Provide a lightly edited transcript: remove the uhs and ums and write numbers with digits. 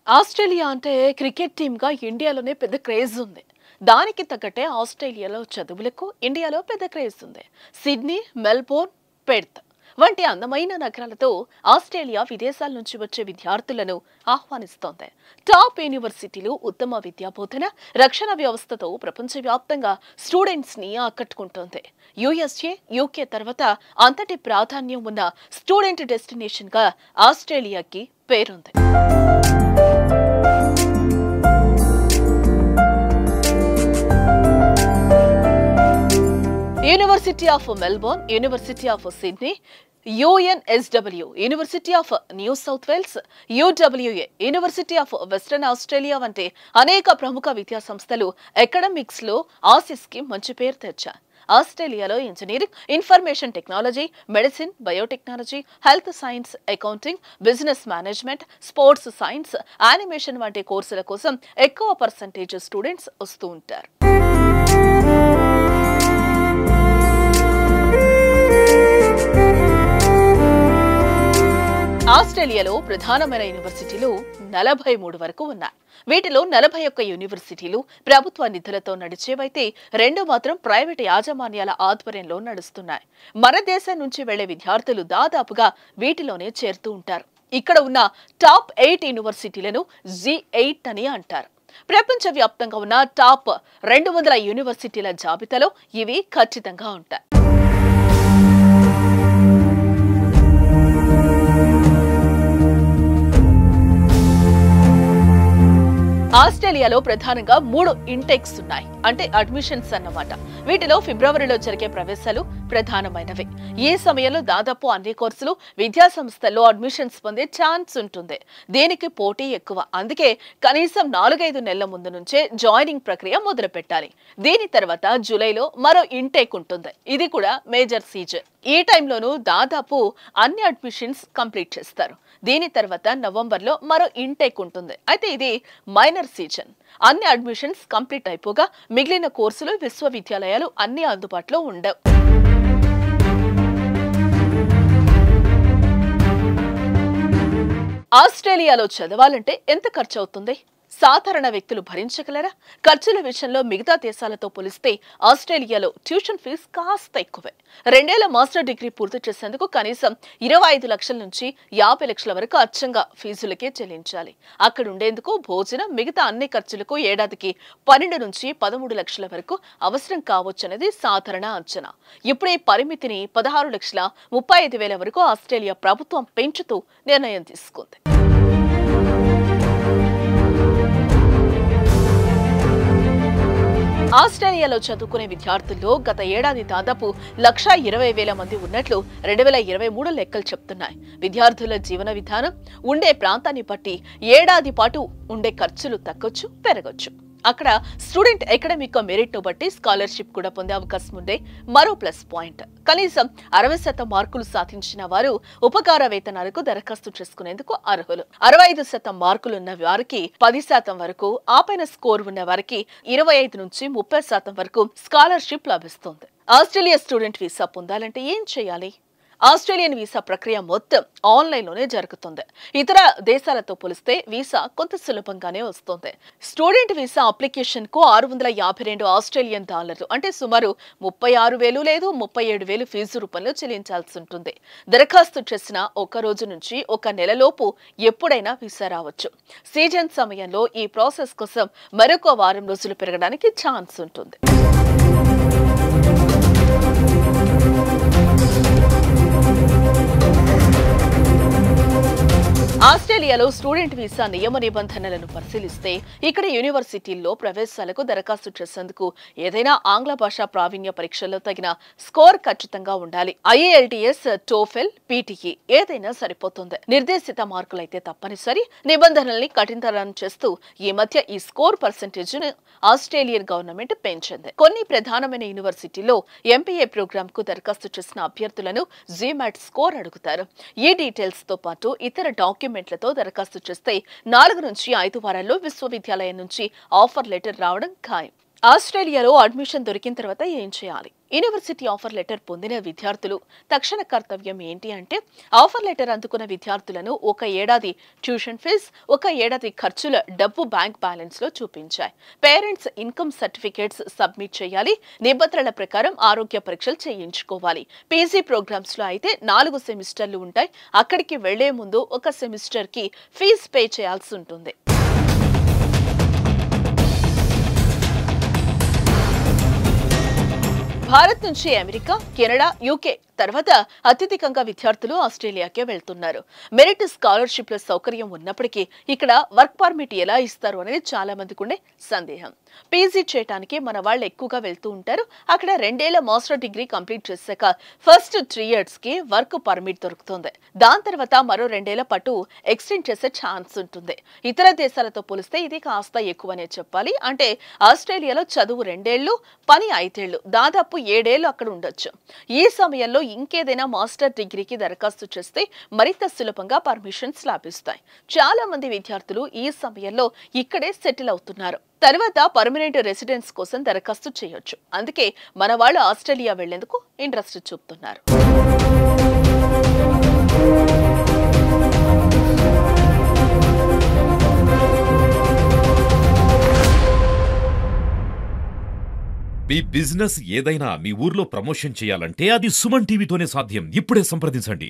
Australia అంటే cricket టీమ్‌గా ఇండియాలోనే పెద్ద క్రేజ్ ఉంది. దానికి తగ్గట్టే ఆస్ట్రేలియాలో చదువులకు ఇండియాలో పెద్ద క్రేజ్ ఉంది. సిడ్నీ, మెల్బోర్న్, పెర్త్ వంటి అందమైన నగరాలతో ఆస్ట్రేలియా విదేశాల నుంచి వచ్చే విద్యార్థులను ఆహ్వానిస్తోంది. టాప్ యూనివర్సిటీలు, ఉత్తమ విద్యాబోధన, రక్షణ వ్యవస్థతో ప్రపంచవ్యాప్తంగా స్టూడెంట్స్ ని ఆకట్టుకుంటోంది. యుఎస్ఏ, యూకే తర్వాత అంతటి ప్రాధాన్యం ఉన్న స్టూడెంట్ డెస్టినేషన్ గా ఆస్ట్రేలియాకి పేరుంది. University of Melbourne, university of Sydney, UNSW, university of New South Wales, UWA, university of Western Australia వంటి అనేక ప్రముఖ విద్యా సంస్థలు అకాడమిక్స్ లో ఆసిస్ కి మంచి పేరు తెచ్చాయి. ఆస్ట్రేలియాలో engineering, information technology, medicine, biotechnology, health science, accounting, business management, sports science, animation వంటి కోర్సుల కోసం ఎక్కువ పర్సెంటేజ్ స్టూడెంట్స్ వస్తూ ఉంటారు. ఆస్ట్రేలియాలో ప్రధానమైన యూనివర్సిటీలు 43 వరకు ఉన్నాయి. వీటిలో 41 యూనివర్సిటీలు ప్రభుత్వ నిధులతో నడిచేవైతే 2 మాత్రం ప్రైవేట్ యాజమాన్యాల ఆధ్వర్యంలో నడుస్తున్నాయి. మన దేశం నుంచి వెళ్లే విద్యార్థులు దాదాపుగా వీటిలోనే చేరుతూ ఉంటారు. ఇక్కడ ఉన్న టాప్ 8 యూనివర్సిటీలను G8 అని అంటారు. ప్రపంచవ్యాప్తంగా ఉన్న టాప్ 200 యూనివర్సిటీల జాబితాలో ఇవి ఖచ్చితంగా ఉంటాయి. ఆస్ట్రేలియాలో ప్రధానంగా 3 ఇంటెక్స్ ఉన్నాయి, అంటే అడ్మిషన్స్ అన్నమాట. వీటిలో ఫిబ్రవరిలో జరిగే ప్రవేశాలు ప్రధానమైనవి. ఈ సమయంలో దాదాపు అన్ని కోర్సులు, విద్యా సంస్థల్లో అడ్మిషన్స్ పొందే ఛాన్స్ ఉంటుంది. దీనికి పోటీ ఎక్కువ. అందుకే కనీసం 4-5 నెలల ముందు నుంచే జాయినింగ్ ప్రక్రియ మొదలు పెట్టాలి. దీని తర్వాత జూలైలో మరో ఇంటేక్ ఉంటుంది. ఇది కూడా మేజర్ సీజన్. ఈ టైంలోనూ దాదాపు అన్ని అడ్మిషన్స్ కంప్లీట్ చేస్తారు. దీని తర్వాత నవంబర్లో మరో ఇంటేక్ ఉంటుంది. అయితే ఇది మైనర్ సీజన్. అన్ని అడ్మిషన్స్ కంప్లీట్ అయిపోగా మిగిలిన కోర్సులు, విశ్వవిద్యాలయాలు అన్ని అందుబాటులో ఉండవు. ఆస్ట్రేలియాలో చదవాలంటే ఎంత ఖర్చు అవుతుంది? సాధారణ వ్యక్తులు భరించగలరా? ఖర్చుల విషయంలో మిగతా దేశాలతో పోలిస్తే ఆస్ట్రేలియాలో ట్యూషన్ ఫీజు కాస్త ఎక్కువే. 2 ఏళ్ల మాస్టర్ డిగ్రీ పూర్తి చేసేందుకు కనీసం 25 లక్షల నుంచి 50 లక్షల వరకు అచ్చంగా ఫీజులకే చెల్లించాలి. అక్కడ ఉండేందుకు భోజనం, మిగతా అన్ని ఖర్చులకు ఏడాదికి 12 నుంచి 13 లక్షల వరకు అవసరం కావచ్చనేది సాధారణ అంచనా. ఇప్పుడు ఈ పరిమితిని 16,35,000 వరకు ఆస్ట్రేలియా ప్రభుత్వం పెంచుతూ నిర్ణయం తీసుకుంది. ఆస్ట్రేలియాలో చదువుకునే విద్యార్థుల్లో గత ఏడాది దాదాపు 1,20,000 మంది ఉన్నట్లు 2023 లెక్కలు చెప్తున్నాయి. విద్యార్థుల జీవన విధానం, ఉండే ప్రాంతాన్ని బట్టి ఏడాది పాటు ఉండే ఖర్చులు తగ్గొచ్చు, పెరగొచ్చు. అక్కడ స్టూడెంట్ అకాడమిక్ మెరిట్ ను బట్టి స్కాలర్షిప్ కూడా పొందే అవకాశం ఉండే మరో ప్లస్ పాయింట్. కనీసం 60% మార్కులు సాధించిన వారు ఉపకార వేతనాలకు దరఖాస్తు చేసుకునేందుకు అర్హులు. 65% మార్కులున్న వారికి 10% వరకు, ఆపైన స్కోర్ ఉన్న వారికి 25 నుంచి 30% వరకు స్కాలర్షిప్ లభిస్తుంది. ఆస్ట్రేలియా స్టూడెంట్ వీసా పొందాలంటే ఏం చేయాలి? ఆస్ట్రేలియన్ వీసా ప్రక్రియ మొత్తం ఆన్లైన్లోనే జరుగుతుంది. ఇతర దేశాలతో పోలిస్తే వీసా కొంత సులభంగానే వస్తుంది. స్టూడెంట్ వీసా అప్లికేషన్ కు $652 ఆస్ట్రేలియన్ డాలర్లు, అంటే సుమారు 36,000 లేదు 37,000 ఫీజు రూపంలో చెల్లించాల్సి ఉంటుంది. దరఖాస్తు చేసిన ఒక రోజు నుంచి ఒక నెలలోపు ఎప్పుడైనా వీసా రావచ్చు. సీజన్ సమయంలో ఈ ప్రాసెస్ కోసం మరొక వారం రోజులు పెరగడానికి ఛాన్స్ ఉంటుంది. ఆస్ట్రేలియాలో స్టూడెంట్ వీసా నియమ నిబంధనలను పరిశీలిస్తే ఇక్కడ యూనివర్సిటీల్లో ప్రవేశాలకు దరఖాస్తు చేసేందుకు ఏదైనా ఆంగ్ల భాషా ప్రావీణ్య పరీక్షల్లో తగిన స్కోర్ ఖచ్చితంగా ఉండాలి. IELTS, TOEFL, PTE ఏదైనా సరిపోతుంది. నిర్దేశిత మార్కులైతే తప్పనిసరి. నిబంధనల్ని కఠినతరం చేస్తూ ఈ మధ్య ఈ స్కోర్ పర్సెంటేజ్ ను ఆస్ట్రేలియన్ గవర్నమెంట్ పెంచింది. కొన్ని ప్రధానమైన యూనివర్సిటీల్లో MPA ప్రోగ్రామ్ కు దరఖాస్తు చేసిన అభ్యర్థులను GMAT స్కోర్ అడుగుతారు. ఈ డీటెయిల్స్ తో పాటు ఇతర డాక్యుమెంట్లతో దరఖాస్తు చేస్తే 4 నుంచి 5 వారాల్లో విశ్వవిద్యాలయం నుంచి ఆఫర్ లెటర్ రావడం ఖాయం. ఆస్ట్రేలియాలో అడ్మిషన్ దొరికిన తర్వాత ఏం చేయాలి? యూనివర్సిటీ ఆఫర్ లెటర్ పొందిన విద్యార్థులు తక్షణ కర్తవ్యం ఏంటి అంటే, ఆఫర్ లెటర్ అందుకున్న విద్యార్థులను 1 ఏడాది ట్యూషన్ ఫీజు, 1 ఏడాది ఖర్చుల డబ్బు బ్యాంక్ బ్యాలెన్స్ లో చూపించాయి. పేరెంట్స్ ఇన్కమ్ సర్టిఫికేట్స్ సబ్మిట్ చేయాలి. నిబంధనల ప్రకారం ఆరోగ్య పరీక్షలు చేయించుకోవాలి. పీజీ ప్రోగ్రామ్స్ లో అయితే 4 సెమిస్టర్లు ఉంటాయి. అక్కడికి వెళ్లే ముందు ఒక సెమిస్టర్ కి ఫీజు పే చేయాల్సి ఉంటుంది. భారత్ నుంచి అమెరికా, కెనడా, యూకే తర్వాత అత్యధికంగా విద్యార్థులు ఆస్ట్రేలియాకే వెళ్తున్నారు. మెరిట్ స్కాలర్షిప్ల సౌకర్యం ఉన్నప్పటికీ ఇక్కడ వర్క్ పర్మిట్ ఎలా ఇస్తారు అనేది చాలా మందికి ఉండే సందేహం. పీజీ చేయడానికి మన వాళ్ళు ఎక్కువగా వెళ్తూ ఉంటారు. అక్కడ 2 ఏళ్ల మాస్టర్ డిగ్రీ కంప్లీట్ చేశాక ఫస్ట్ 3 ఇయర్స్ కి వర్క్ పర్మిట్ దొరుకుతుంది. దాని తర్వాత మరో 2 ఏళ్ల పాటు ఎక్స్టెండ్ చేసే ఛాన్స్ ఉంటుంది. ఇతర దేశాలతో పోలిస్తే ఇది కాస్త ఎక్కువనే చెప్పాలి. అంటే ఆస్ట్రేలియాలో చదువు 2 ఏళ్లు, పని 5 ఏళ్లు, దాదాపు 7 ఏళ్లు అక్కడ ఉండొచ్చు. ఈ సమయంలో ఇంకేదైనా మాస్టర్ డిగ్రీకి దరఖాస్తు చేస్తే మరింత సులభంగా పర్మిషన్స్ లభిస్తాయి. చాలా మంది విద్యార్థులు ఈ సమయంలో ఇక్కడే సెటిల్ అవుతున్నారు. తర్వాత పర్మనెంట్ రెసిడెన్స్ కోసం దరఖాస్తు చేయొచ్చు. అందుకే మన వాళ్ళు ఆస్ట్రేలియా వెళ్లేందుకు ఇంట్రెస్ట్ చూపుతున్నారు. మీ బిజినెస్ ఏదైనా మీ ఊర్లో ప్రమోషన్ చేయాలంటే అది సుమన్ టీవీతోనే సాధ్యం. ఇప్పుడే సంప్రదించండి.